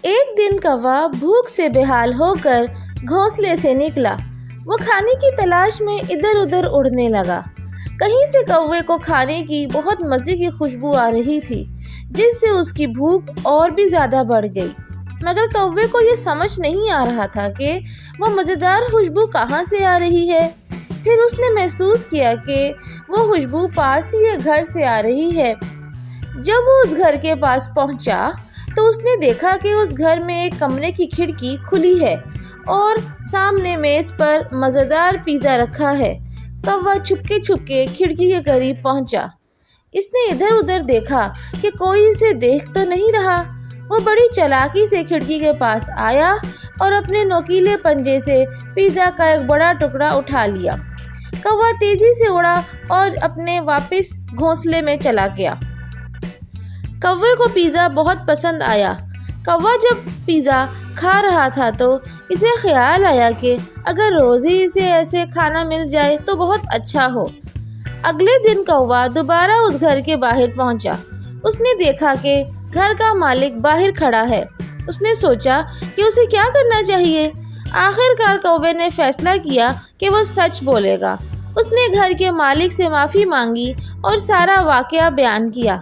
ایک دن کوا بھوک سے بےحال ہو کر گھونسلے سے نکلا۔ وہ کھانے کی تلاش میں ادھر ادھر اڑنے لگا۔ کہیں سے کوے کو کھانے کی بہت مزے کی خوشبو آ رہی تھی، جس سے اس کی بھوک اور بھی زیادہ بڑھ گئی، مگر کوے کو یہ سمجھ نہیں آ رہا تھا کہ وہ مزیدار خوشبو کہاں سے آ رہی ہے۔ پھر اس نے محسوس کیا کہ وہ خوشبو پاس ہی ایک گھر سے آ رہی ہے۔ جب وہ اس گھر کے پاس پہنچا تو اس نے دیکھا کہ اس گھر میں ایک کمرے کی کھڑکی کھلی ہے اور سامنے میز پر مزیدار پیزا رکھا ہے۔ کوا چھپکے کھڑکی کے قریب پہنچا۔ اس نے ادھر ادھر دیکھا کہ کوئی اسے دیکھ تو نہیں رہا۔ وہ بڑی چالاکی سے کھڑکی کے پاس آیا اور اپنے نوکیلے پنجے سے پیزا کا ایک بڑا ٹکڑا اٹھا لیا۔ کوا تیزی سے اڑا اور اپنے واپس گھونسلے میں چلا گیا۔ کوے کو پیزا بہت پسند آیا۔ کوا جب پیزا کھا رہا تھا تو اسے خیال آیا کہ اگر روز ہی اسے ایسے کھانا مل جائے تو بہت اچھا ہو۔ اگلے دن کوا دوبارہ اس گھر کے باہر پہنچا۔ اس نے دیکھا کہ گھر کا مالک باہر کھڑا ہے۔ اس نے سوچا کہ اسے کیا کرنا چاہیے۔ آخر کار کوے نے فیصلہ کیا کہ وہ سچ بولے گا۔ اس نے گھر کے مالک سے معافی مانگی اور سارا واقعہ بیان کیا۔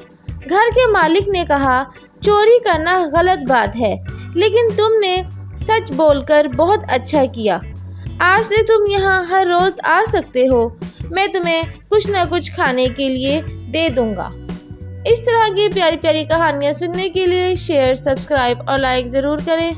گھر کے مالک نے کہا، چوری کرنا غلط بات ہے، لیکن تم نے سچ بول کر بہت اچھا کیا۔ آج سے تم یہاں ہر روز آ سکتے ہو۔ میں تمہیں کچھ نہ کچھ کھانے کے لیے دے دوں گا۔ اس طرح کی پیاری پیاری کہانیاں سننے کے لیے شیئر، سبسکرائب اور لائک ضرور کریں۔